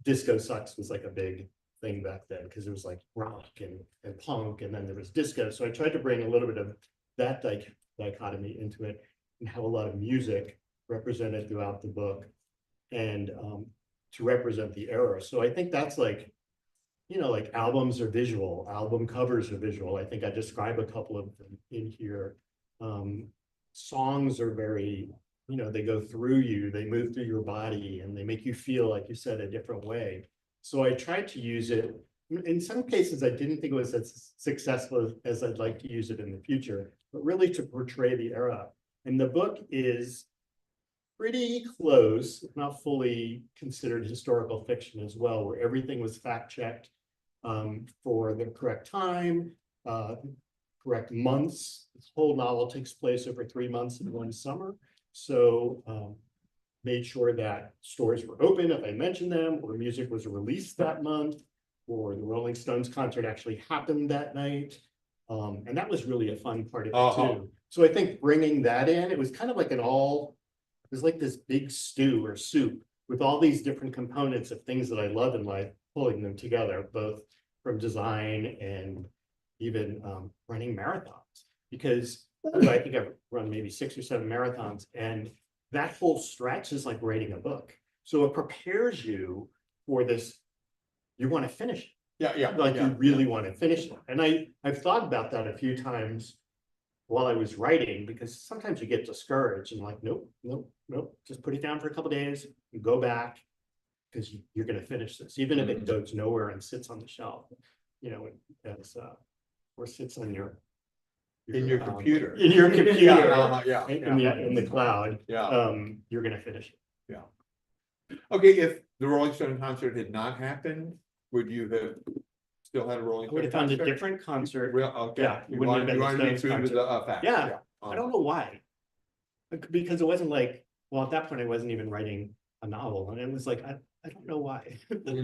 disco sucks was like a big thing back then because it was like rock and punk, and then there was disco. So I tried to bring a little bit of that dichotomy into it and have a lot of music represented throughout the book, and to represent the era. So I think that's like, you know, like albums are visual, album covers are visual. I think I describe a couple of them in here. Songs are very, you know, they go through you, they move through your body, and they make you feel, like you said, a different way. So I tried to use it. In some cases, I didn't think it was as successful as I'd like to use it in the future, but really to portray the era. And the book is pretty close, if not fully considered historical fiction as well, where everything was fact checked for the correct time, correct months. This whole novel takes place over 3 months in one summer. So made sure that stores were open if I mentioned them, or music was released that month, or the Rolling Stones concert actually happened that night. And that was really a fun part of it too. So I think bringing that in, it was kind of like it was like this big stew or soup with all these different components of things that I love in life, pulling them together, both from design and even running marathons. Because I think I've run maybe 6 or 7 marathons, and that whole stretch is like writing a book. So it prepares you for this. You want to finish it. You really want to finish it. And I've thought about that a few times while I was writing, because sometimes you get discouraged and like, nope, just put it down for a couple days and go back, because you're going to finish this, even if it goes nowhere and sits on the shelf, or sits on your computer. in your computer, in the cloud. Yeah. You're going to finish it. Okay, if the Rolling Stone concert had not happened, would you have still had a Rolling I would Stone have found a concert? different concert. Okay. Yeah, You wouldn't have wanted been to the be Stones true to the concert. facts. Yeah. I don't know why. Because it wasn't like, well, at that point I wasn't even writing a novel, and it was like, I don't know why,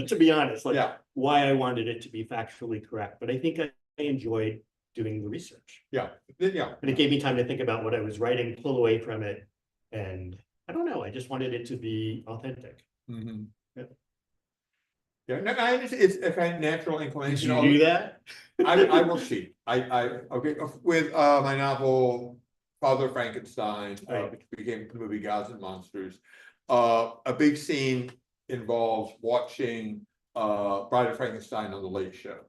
to be honest, like why I wanted it to be factually correct. But I think I enjoyed doing the research. Yeah. And it gave me time to think about what I was writing, pull away from it. And I don't know, I just wanted it to be authentic. Yeah, no, I understand. It's a kind of natural Did inclination. you do that? I will see. Okay, with my novel Father Frankenstein, which became the movie Gods and Monsters. A big scene involves watching Bride of Frankenstein on the Late Show.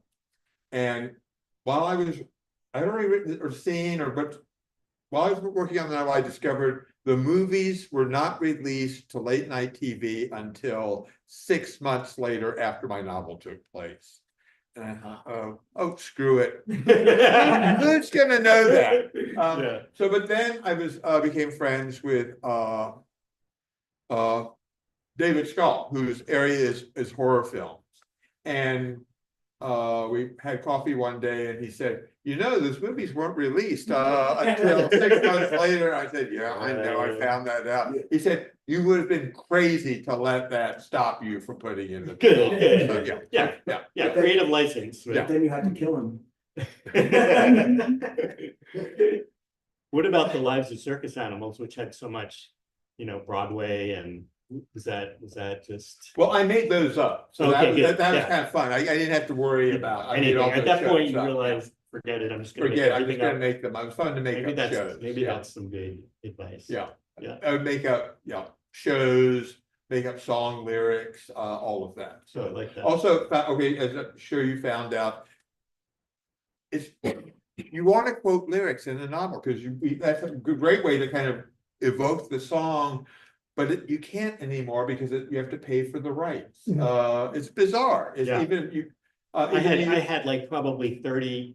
And while I had already written or seen, but while I was working on the novel, I discovered the movies were not released to late night TV until 6 months later after my novel took place. And I thought, oh, screw it. Who's gonna know that? So, but then I became friends with David Scull, whose area is horror films. And we had coffee one day and he said, those movies weren't released until 6 months later. I said, yeah, I know, I found that out. He said, you would have been crazy to let that stop you from putting in the Good. So, yeah, creative license. Yeah. Then you had to kill him. What about the Lives of Circus Animals, which had so much, Broadway, and was that just? Well, I made those up, so Okay, that was kind of fun. I didn't have to worry about anything. At that point, you realized, forget it. I'm just gonna I'm just gonna make them. It was fun to make up shows. Maybe that's some good advice. Yeah. I would make up shows, make up song lyrics, all of that. So I like that. Also, okay, as I'm sure you found out, you want to quote lyrics in a novel because that's a great way to kind of evoke the song. But you can't anymore because you have to pay for the rights. It's bizarre. Even you. I had like probably 30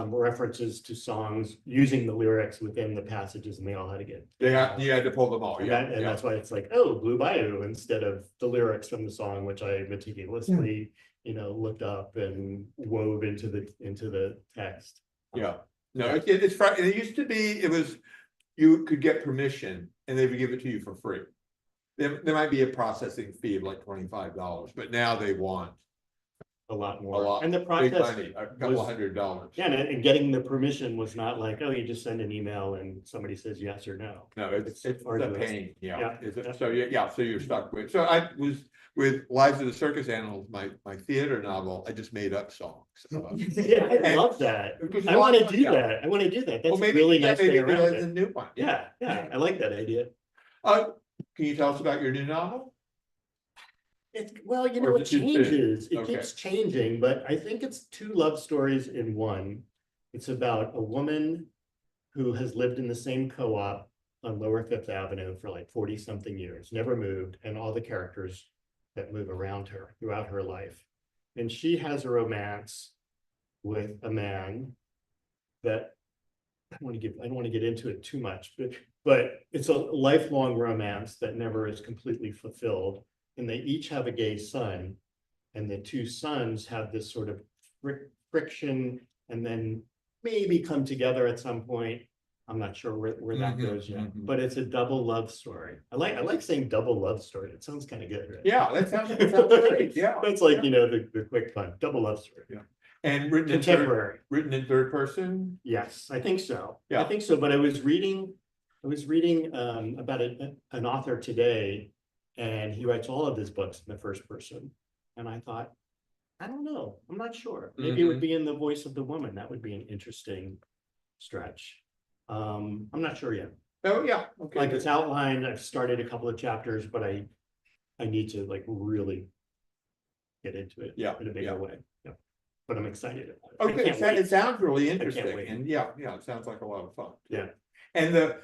references to songs using the lyrics within the passages, and they all had to get. You had to pull them all. And that's why it's like, oh, Blue Bayou instead of the lyrics from the song, which I meticulously, looked up and wove into the text. Yeah. No, it's it used to be. It was you could get permission and they would give it to you for free. There might be a processing fee of like $25, but now they want a lot more. A and the process money, a couple $100. Yeah, and getting the permission was not like, oh, you just send an email and somebody says yes or no. No, it's a pain. So you're stuck with. So I was with Lives of the Circus Animals, my theater novel. I just made up songs. I love that. I want to do that. I want to do that. That's really nice. Maybe a new one. Yeah, I like that idea. Can you tell us about your new novel? It changes. It keeps changing, but I think it's 2 love stories in one. It's about a woman who has lived in the same co-op on Lower Fifth Avenue for like 40-something years, never moved, and all the characters that move around her throughout her life. And she has a romance with a man that I don't want to get into it too much, but it's a lifelong romance that never is completely fulfilled. And they each have a gay son. And the two sons have this sort of friction and then maybe come together at some point. I'm not sure where that goes yet, but it's a double love story. I like saying double love story. It sounds kind of good, right? Yeah, that sounds great, yeah. That's like, you know, the quick fun, double love story. Yeah. And written in Contemporary. written in third person? Yes, I think so. Yeah. I think so, but I was reading about an author today, and he writes all of his books in the first person. And I thought, I don't know, I'm not sure. Maybe it would be in the voice of the woman. That would be an interesting stretch. I'm not sure yet. Oh, yeah, okay. Like it's outlined, I've started a couple of chapters, but I need to like really get into it in a bigger way. Yeah. But I'm excited about it. Okay, it sounds really wait. interesting, and yeah, it sounds like a lot of fun. Yeah. And the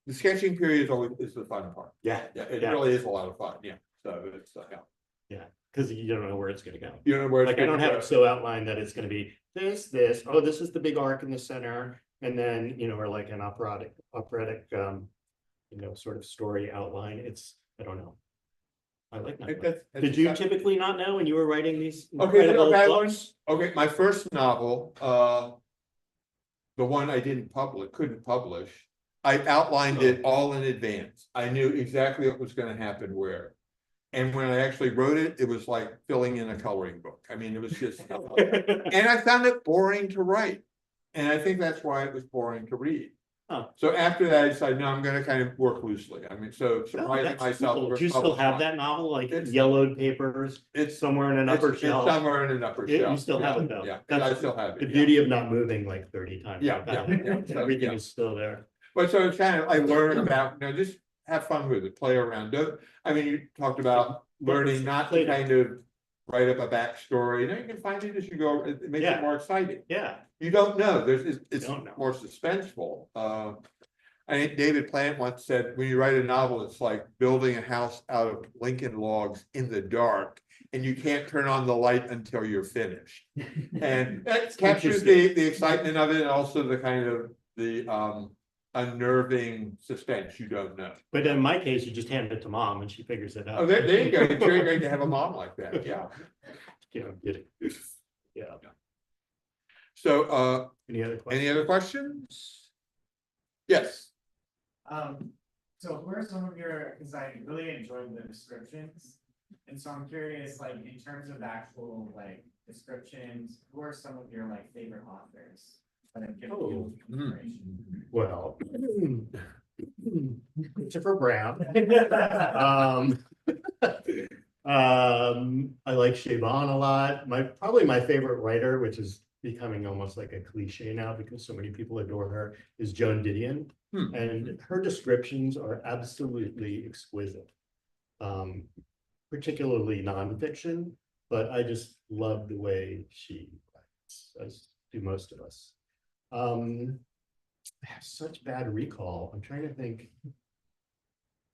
sketching period is always the fun part. Yeah. It really is a lot of fun, yeah. So it's Yeah, because you don't know where it's gonna go. You don't know where it's Like I don't gonna have it so outlined that it's gonna be this, oh, this is the big arc in the center. And then, you know, or like an operatic, you know, sort of story outline. I don't know. I like that. Did you typically not know when you were writing these incredible books? Okay, my first novel, the one I couldn't publish, I outlined it all in advance. I knew exactly what was gonna happen where. And when I actually wrote it, it was like filling in a coloring book. I mean, it was just, and I found it boring to write. And I think that's why it was boring to read. Oh. So after that, I decided, no, I'm gonna kind of work loosely. I mean, so surprising myself. Cool. Do you still have that novel, like yellowed papers? It's somewhere in an upper shelf. It's somewhere in an upper shelf. You still have it though. Yeah, That's I still have it. The beauty of not moving like 30 times. Yeah, Everything is still there. But so it's kind of, I learned about, you know, just have fun with it, play around. I mean, you talked about learning not to kind of write up a backstory. You know, you can find it as you go. It makes it more exciting. Yeah. You don't know. It's more suspenseful. I think David Plant once said, when you write a novel, it's like building a house out of Lincoln logs in the dark, and you can't turn on the light until you're finished. And that captures the excitement of it, and also the kind of the unnerving suspense you don't know. But in my case, you just hand it to mom and she figures it out. Oh, there you go. It's very great to have a mom like that. Yeah. You know, get it. Yeah. So, any other questions? Any other questions? Yes. So who are some of your, because I really enjoyed the descriptions. And so I'm curious, like, in terms of actual, like, descriptions, who are some of your, like, favorite authors that have given you inspiration? Well, Christopher Bram. I like Siobhan a lot. Probably my favorite writer, which is becoming almost like a cliche now because so many people adore her, is Joan Didion. And her descriptions are absolutely exquisite. Particularly nonfiction, but I just love the way she writes, as do most of us. I have such bad recall. I'm trying to think.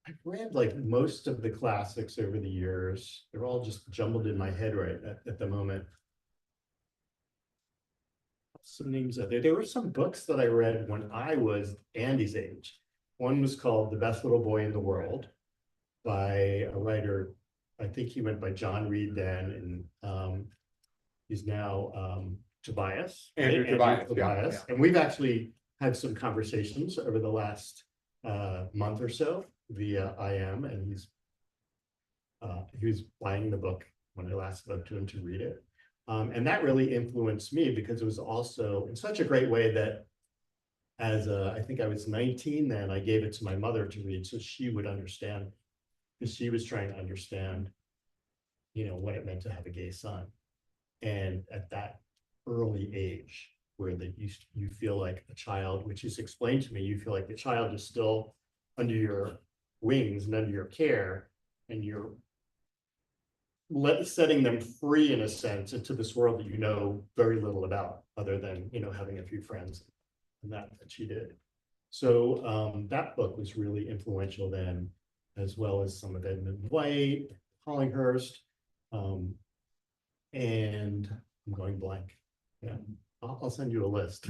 I've read like most of the classics over the years. They're all just jumbled in my head right at the moment. Some names out there. There were some books that I read when I was Andy's age. One was called The Best Little Boy in the World by a writer. I think he went by John Reed then, and he's now Tobias. Andrew Tobias. Yeah. And we've actually had some conversations over the last month or so via IM, and he was buying the book when I last spoke to him to read it. And that really influenced me because it was also in such a great way that as I think I was 19 then, I gave it to my mother to read so she would understand, because she was trying to understand, you know, what it meant to have a gay son. And at that early age where you feel like a child, which is explained to me, you feel like the child is still under your wings and under your care, and you're setting them free in a sense into this world that you know very little about, other than, you know, having a few friends, and that she did. So that book was really influential then, as well as some of Edmund White, Hollinghurst, and I'm going blank. Yeah, I'll send you a list.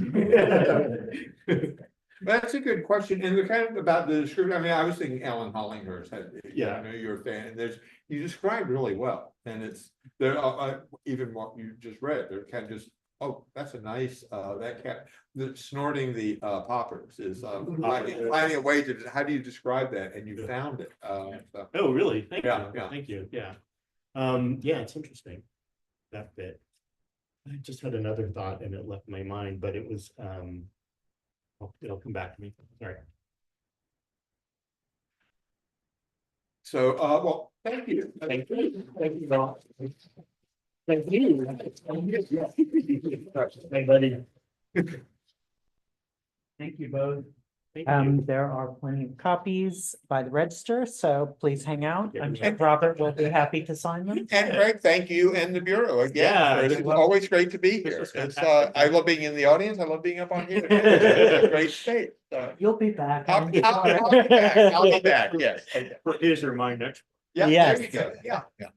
That's a good question, and the kind of about the description, I mean, I was thinking Alan Hollinghurst had, Yeah. I know you're a fan, and you described really well, and it's, there are, even what you just read, they're kind of just, oh, that's a nice, that cat, the snorting the, poppers is, finding a way to, how do you describe that, and you found it, so. Oh, really? Thank Yeah, you. yeah. Thank you. Yeah. Yeah, it's interesting. That bit. I just had another thought and it left my mind, but it was, it'll come back to me. Sorry. So, well, thank you. Thank you. Thank you, Bob. Thank you. Hey, buddy. Thank you both. Thank you. There are plenty of copies by the register, so please hang out. I'm sure And- Robert will be happy to sign them. And Greg, thank you and the Bureau again. Yeah, It's you're welcome. always great to be This here. was It's, fantastic. I love being in the audience. I love being up on here. It's a great state. So. You'll be back. I'll be back. I'll be back. Yes. Here's your mind next. Yeah, there Yes. you go. Yeah, yeah.